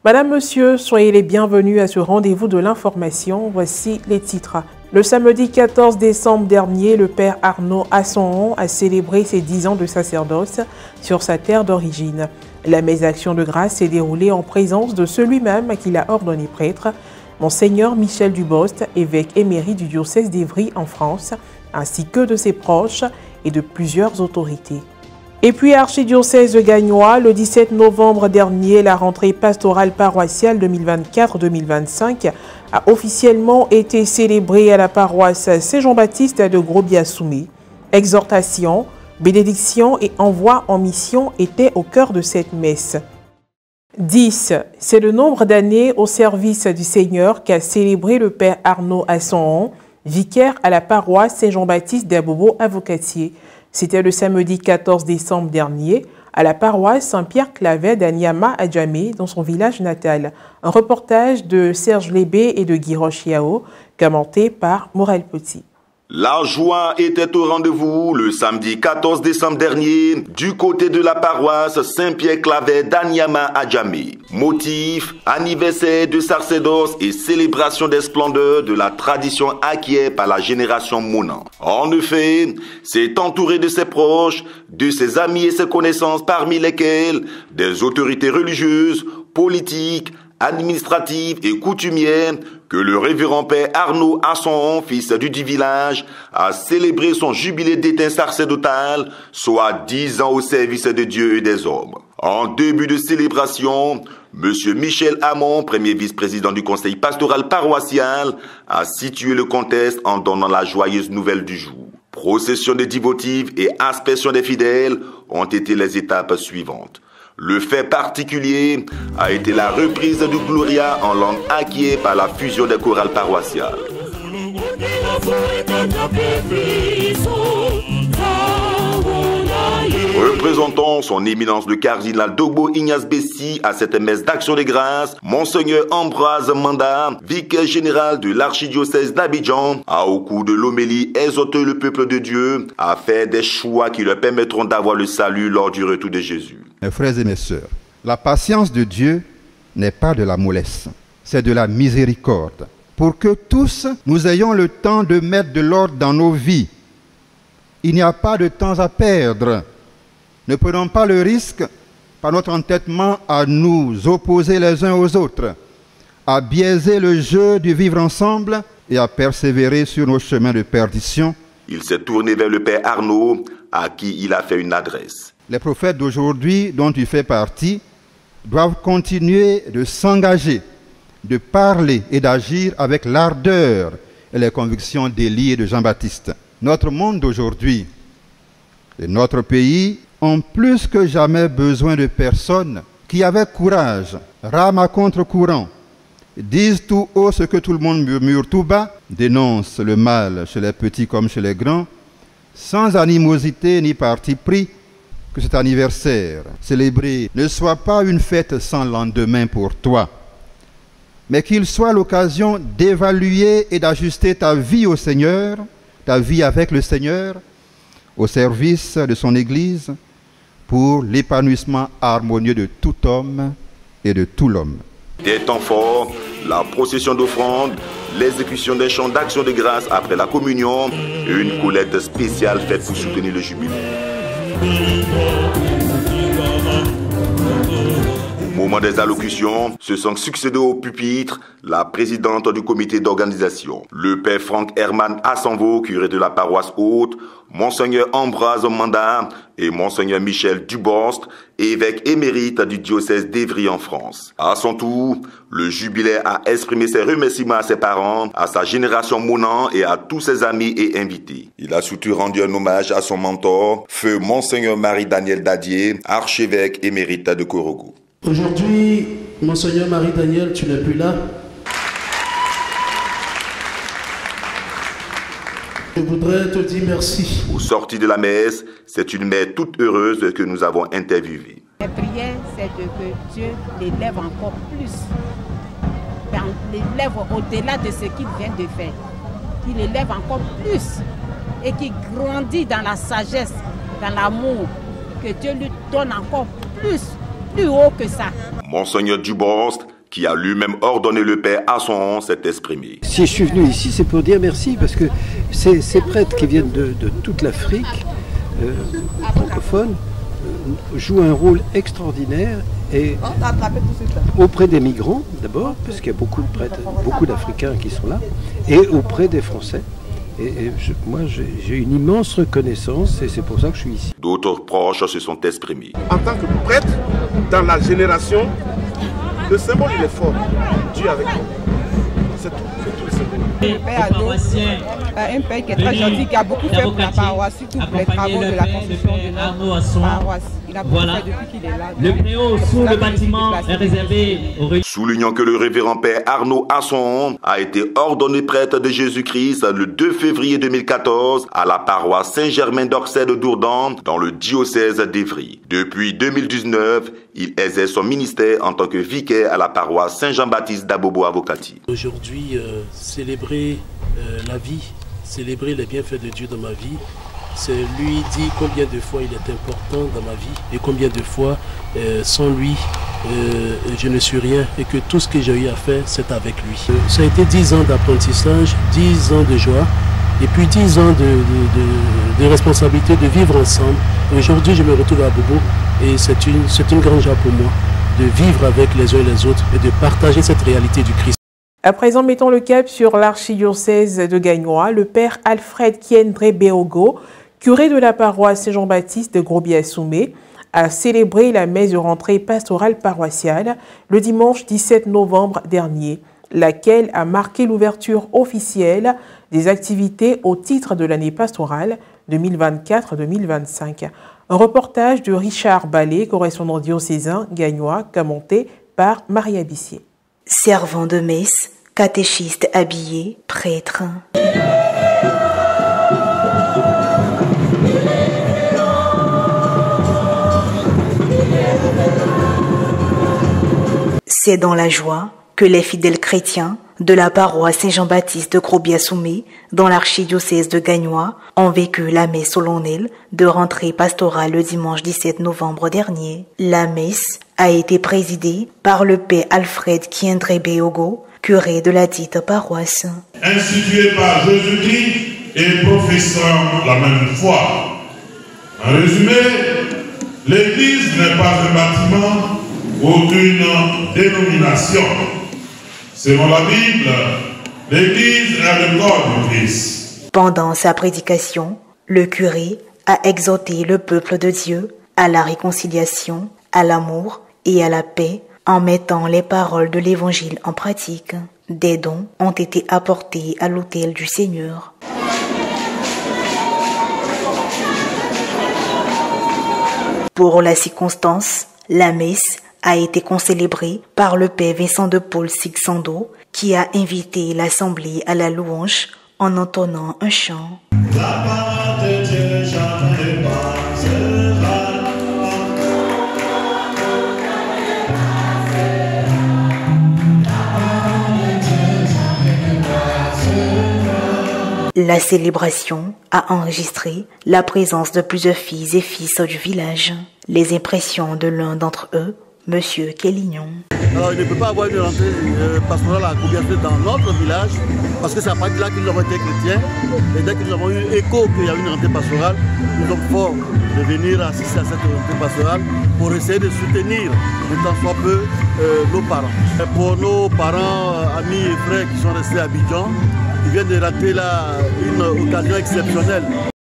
Madame, Monsieur, soyez les bienvenus à ce rendez-vous de l'information. Voici les titres. Le samedi 14 décembre dernier, le père Arnaud Asson a célébré ses 10 ans de sacerdoce sur sa terre d'origine. La messe d'action de grâce s'est déroulée en présence de celui-même qu'il a ordonné prêtre, Monseigneur Michel Dubost, évêque émérite du diocèse d'Évry en France, ainsi que de ses proches et de plusieurs autorités. Et puis, archidiocèse de Gagnois, le 17 novembre dernier, la rentrée pastorale paroissiale 2024-2025 a officiellement été célébrée à la paroisse Saint-Jean-Baptiste de Gros-Biassoumé. Exhortation, bénédiction et envoi en mission étaient au cœur de cette messe. 10. C'est le nombre d'années au service du Seigneur qu'a célébré le père Arnaud Asson, vicaire à la paroisse Saint-Jean-Baptiste d'Abobo à Vocatier. C'était le samedi 14 décembre dernier à la paroisse Saint-Pierre-Clavet d'Anyama à Djamé, dans son village natal. Un reportage de Serge Lébé et de Guy Rochiao, commenté par Morel Petit. La joie était au rendez-vous le samedi 14 décembre dernier du côté de la paroisse Saint-Pierre-Clavet d'Anyama à Djamé. Motif, anniversaire de sacerdoce et célébration des splendeurs de la tradition acquise par la génération Monan. En effet, c'est entouré de ses proches, de ses amis et ses connaissances, parmi lesquels des autorités religieuses, politiques, administratives et coutumières, que le révérend père Arnaud Asson, fils du dit village, a célébré son jubilé d'éteint sacerdotal, soit 10 ans au service de Dieu et des hommes. En début de célébration, M. Michel Hamon, premier vice-président du conseil pastoral paroissial, a situé le contexte en donnant la joyeuse nouvelle du jour. Procession des dévotives et aspersion des fidèles ont été les étapes suivantes. Le fait particulier a été la reprise du Gloria en langue acquise par la fusion des chorales paroissiales. Représentant son éminence le cardinal Dogbo Ignace Bessi à cette messe d'action de grâce, Monseigneur Ambroise Manda, vicaire général de l'archidiocèse d'Abidjan, a au cours de l'homélie exhorté le peuple de Dieu à faire des choix qui leur permettront d'avoir le salut lors du retour de Jésus. Mes frères et mes sœurs, la patience de Dieu n'est pas de la mollesse, c'est de la miséricorde. Pour que tous nous ayons le temps de mettre de l'ordre dans nos vies. Il n'y a pas de temps à perdre. Ne prenons pas le risque, par notre entêtement, à nous opposer les uns aux autres, à biaiser le jeu du vivre ensemble et à persévérer sur nos chemins de perdition. Il s'est tourné vers le père Arnaud, à qui il a fait une adresse. Les prophètes d'aujourd'hui, dont tu fais partie, doivent continuer de s'engager, de parler et d'agir avec l'ardeur et les convictions d'Élie et de Jean-Baptiste. Notre monde d'aujourd'hui et notre pays ont plus que jamais besoin de personnes qui, avec courage, rament à contre-courant, disent tout haut ce que tout le monde murmure tout bas, dénoncent le mal chez les petits comme chez les grands, sans animosité ni parti pris, que cet anniversaire célébré ne soit pas une fête sans lendemain pour toi, mais qu'il soit l'occasion d'évaluer et d'ajuster ta vie au Seigneur, ta vie avec le Seigneur, au service de son Église, pour l'épanouissement harmonieux de tout homme et de tout l'homme. Des temps forts, la procession d'offrandes, l'exécution des chants d'action de grâce après la communion et une collecte spéciale faite pour soutenir le jubilé. Au moment des allocutions, se sont succédés au pupitre la présidente du comité d'organisation, le père Franck Herman Assanvo, curé de la paroisse haute, Monseigneur Ambroise Manda et Monseigneur Michel Dubost, évêque émérite du diocèse d'Évry en France. À son tour, le jubilé a exprimé ses remerciements à ses parents, à sa génération Monan et à tous ses amis et invités. Il a surtout rendu un hommage à son mentor, feu Monseigneur Marie-Daniel Dadier, archevêque émérite de Korogo. Aujourd'hui, Monseigneur Marie-Daniel, tu n'es plus là. Je voudrais te dire merci. Au sorti de la messe, c'est une mère toute heureuse que nous avons interviewée. La prière, c'est que Dieu l'élève encore plus. L'élève au-delà de ce qu'il vient de faire. Qu'il élève encore plus et qu'il grandit dans la sagesse, dans l'amour. Que Dieu lui donne encore plus haut que ça. Monseigneur Dubost qui a lui-même ordonné le Père Asson, s'est exprimé. Si je suis venu ici, c'est pour dire merci, parce que ces prêtres qui viennent de toute l'Afrique francophone jouent un rôle extraordinaire et auprès des migrants d'abord, parce qu'il y a beaucoup de prêtres, beaucoup d'Africains qui sont là, et auprès des Français. Moi, j'ai une immense reconnaissance et c'est pour ça que je suis ici. D'autres proches se sont exprimés. En tant que prêtre, dans la génération, le symbole il est fort. Dieu avec nous. C'est tout le symbole. Un père qui est très gentil, qui a beaucoup fait pour la paroisse, surtout pour les travaux de la construction de notre paroisse. Il a beaucoup fait depuis qu'il est là. Le préau sous le bâtiment est réservé aux religieux. Soulignant que le révérend Père Arnaud Asson a été ordonné prêtre de Jésus-Christ le 2 février 2014 à la paroisse Saint-Germain d'Auxerre de Dourdan dans le diocèse d'Évry. Depuis 2019, il exerce son ministère en tant que vicaire à la paroisse Saint-Jean-Baptiste d'Abobo Avocati. Aujourd'hui, célébrer la vie, célébrer les bienfaits de Dieu dans ma vie, c'est lui dire combien de fois il est important dans ma vie et combien de fois sans lui je ne suis rien et que tout ce que j'ai eu à faire c'est avec lui. Ça a été 10 ans d'apprentissage, 10 ans de joie et puis 10 ans de responsabilité de vivre ensemble. Aujourd'hui je me retrouve à Bobo et c'est une grande joie pour moi de vivre avec les uns et les autres et de partager cette réalité du Christ. À présent, mettons le cap sur l'archidiocèse de Gagnoa. Le père Alfred Kiendre Beogo, curé de la paroisse Saint-Jean-Baptiste de Grobiasoumé, a célébré la messe de rentrée pastorale paroissiale le dimanche 17 novembre dernier, laquelle a marqué l'ouverture officielle des activités au titre de l'année pastorale 2024-2025. Un reportage de Richard Ballet, correspondant diocésain Gagnoa, commenté par Maria Bissier. Servant de messe, catéchiste habillé, prêtre. C'est dans la joie que les fidèles chrétiens de la paroisse Saint-Jean-Baptiste de Grobiasoumé, dans l'archidiocèse de Gagnoa, ont vécu la messe solennelle de rentrée pastorale le dimanche 17 novembre dernier. La messe a été présidée par le père Alfred Kiendre Beogo, curé de la dite paroisse. Institué par Jésus-Christ et professant la même foi. En résumé, l'Église n'est pas un bâtiment ou une dénomination. Selon la Bible, l'Église est le corps du Christ. Pendant sa prédication, le curé a exhorté le peuple de Dieu à la réconciliation, à l'amour et à la paix en mettant les paroles de l'Évangile en pratique. Des dons ont été apportés à l'autel du Seigneur. Pour la circonstance, la messe a été concélébrée par le père Vincent de Paul Sixando, qui a invité l'assemblée à la louange en entonnant un chant. La parole de Dieu jamais passera. La célébration a enregistré la présence de plusieurs filles et fils du village. Les impressions de l'un d'entre eux, Monsieur Kélignon. Alors, il ne peut pas avoir une rentrée pastorale à Grobiasoumé dans notre village, parce que c'est à partir de là que nous avons été chrétiens. Et dès que nous avons eu écho qu'il y a une rentrée pastorale, nous sommes forts de venir assister à cette rentrée pastorale pour essayer de soutenir, de tant soit peu, nos parents. Et pour nos parents, amis et frères qui sont restés à Abidjan, ils viennent de rater là une occasion exceptionnelle.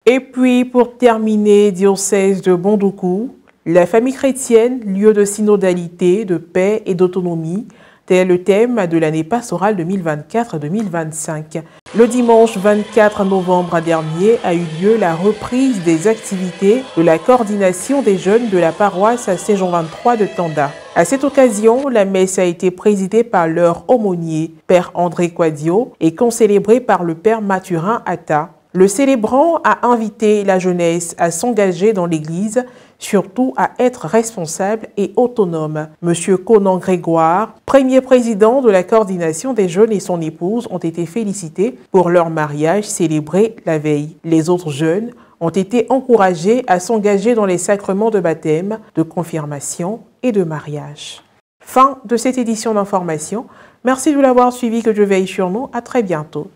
Et puis, pour terminer, diocèse de Bondoukou, la famille chrétienne, lieu de synodalité, de paix et d'autonomie, tel le thème de l'année pastorale 2024-2025. Le dimanche 24 novembre dernier a eu lieu la reprise des activités de la coordination des jeunes de la paroisse à Saint-Jean-23 de Tanda. À cette occasion, la messe a été présidée par leur aumônier, Père André Quadio, et concélébrée par le Père Mathurin Atta. Le célébrant a invité la jeunesse à s'engager dans l'Église, surtout à être responsable et autonome. Monsieur Conan Grégoire, premier président de la coordination des jeunes, et son épouse ont été félicités pour leur mariage célébré la veille. Les autres jeunes ont été encouragés à s'engager dans les sacrements de baptême, de confirmation et de mariage. Fin de cette édition d'information. Merci de l'avoir suivi, que Dieu veille sur nous. À très bientôt.